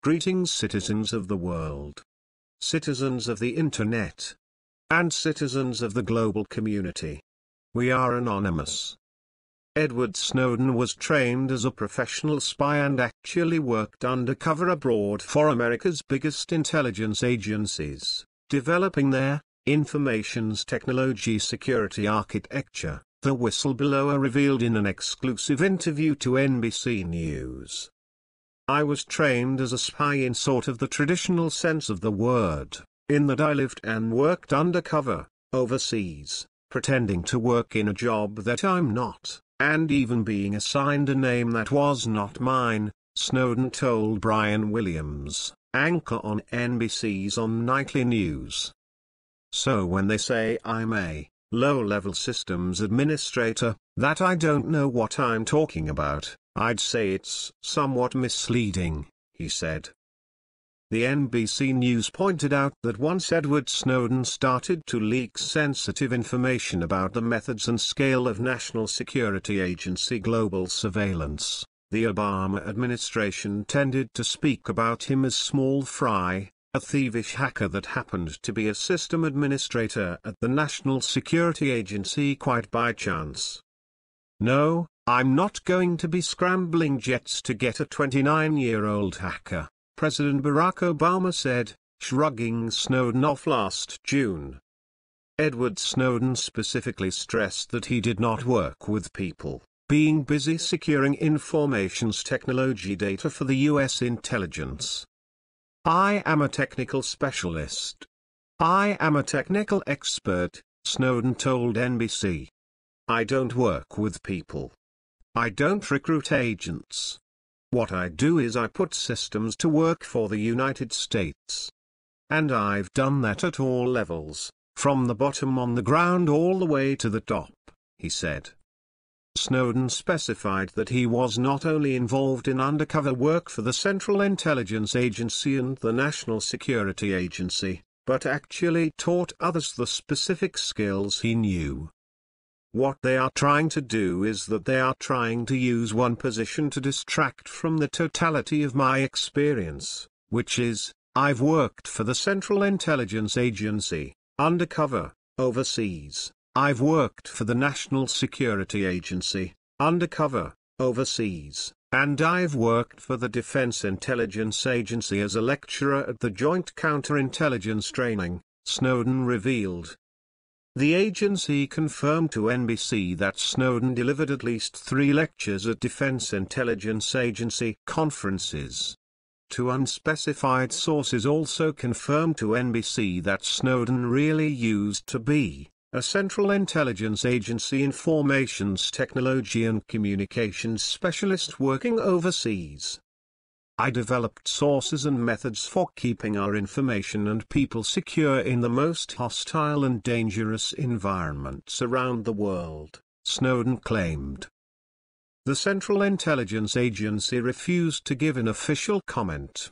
Greetings, citizens of the world, citizens of the internet, and citizens of the global community. We are anonymous. Edward Snowden was trained as a professional spy and actually worked undercover abroad for America's biggest intelligence agencies, developing their information's technology security architecture, the whistleblower revealed in an exclusive interview to NBC News. I was trained as a spy in sort of the traditional sense of the word, in that I lived and worked undercover, overseas, pretending to work in a job that I'm not, and even being assigned a name that was not mine, Snowden told Brian Williams, anchor on NBC's On Nightly News. So when they say I'm a low-level systems administrator, that I don't know what I'm talking about, I'd say it's somewhat misleading, he said. The NBC News pointed out that once Edward Snowden started to leak sensitive information about the methods and scale of National Security Agency global surveillance, the Obama administration tended to speak about him as small fry, a thievish hacker that happened to be a system administrator at the National Security Agency quite by chance. No, I'm not going to be scrambling jets to get a 29-year-old hacker, President Barack Obama said, shrugging Snowden off last June. Edward Snowden specifically stressed that he did not work with people, being busy securing information's technology data for the U.S. intelligence. I am a technical specialist. I am a technical expert, Snowden told NBC. I don't work with people. I don't recruit agents. What I do is I put systems to work for the United States. And I've done that at all levels, from the bottom on the ground all the way to the top, he said. Snowden specified that he was not only involved in undercover work for the Central Intelligence Agency and the National Security Agency, but actually taught others the specific skills he knew. What they are trying to do is that they are trying to use one position to distract from the totality of my experience, which is, I've worked for the Central Intelligence Agency, undercover, overseas. I've worked for the National Security Agency, undercover, overseas, and I've worked for the Defense Intelligence Agency as a lecturer at the Joint Counterintelligence Training, Snowden revealed. The agency confirmed to NBC that Snowden delivered at least 3 lectures at Defense Intelligence Agency conferences. 2 unspecified sources also confirmed to NBC that Snowden really used to be a Central Intelligence Agency informations technology and communications specialist working overseas. I developed sources and methods for keeping our information and people secure in the most hostile and dangerous environments around the world, Snowden claimed. The Central Intelligence Agency refused to give an official comment.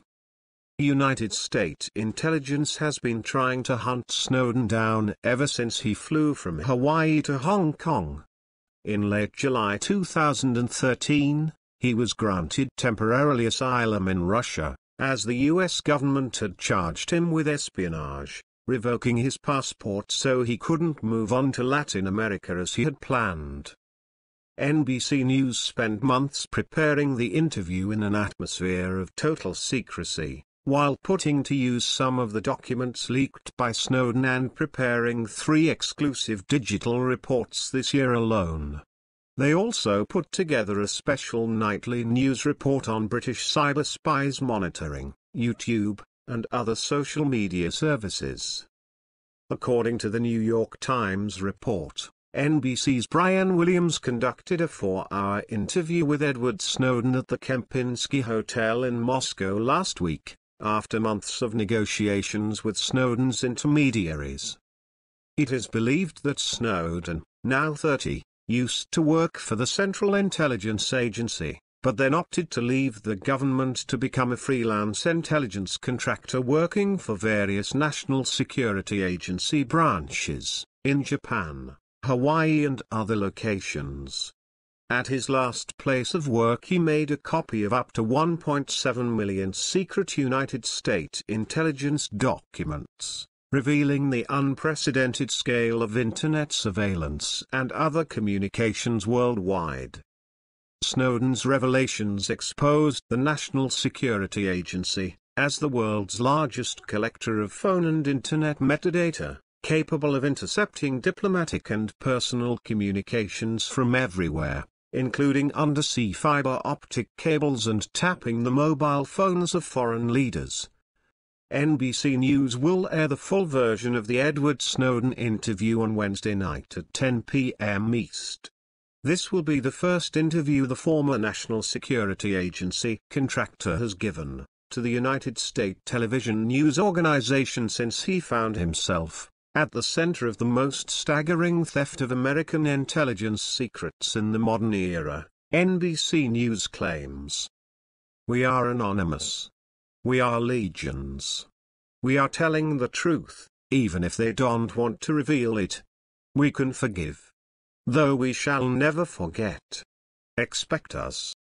United States intelligence has been trying to hunt Snowden down ever since he flew from Hawaii to Hong Kong. In late July 2013, he was granted temporarily asylum in Russia, as the U.S. government had charged him with espionage, revoking his passport so he couldn't move on to Latin America as he had planned. NBC News spent months preparing the interview in an atmosphere of total secrecy, while putting to use some of the documents leaked by Snowden and preparing 3 exclusive digital reports this year alone. They also put together a special nightly news report on British cyber spies monitoring YouTube, and other social media services. According to the New York Times report, NBC's Brian Williams conducted a 4-hour interview with Edward Snowden at the Kempinski Hotel in Moscow last week, after months of negotiations with Snowden's intermediaries. It is believed that Snowden, now 30, used to work for the Central Intelligence Agency, but then opted to leave the government to become a freelance intelligence contractor working for various National Security Agency branches, in Japan, Hawaii and other locations. At his last place of work he made a copy of up to 1.7 million secret United States intelligence documents, revealing the unprecedented scale of Internet surveillance and other communications worldwide. Snowden's revelations exposed the National Security Agency as the world's largest collector of phone and Internet metadata, capable of intercepting diplomatic and personal communications from everywhere, including undersea fiber optic cables and tapping the mobile phones of foreign leaders. NBC News will air the full version of the Edward Snowden interview on Wednesday night at 10 p.m. East. This will be the first interview the former National Security Agency contractor has given to the United States television news organization since he found himself at the center of the most staggering theft of American intelligence secrets in the modern era, NBC News claims. We are anonymous. We are legions. We are telling the truth, even if they don't want to reveal it. We can forgive, though we shall never forget. Expect us.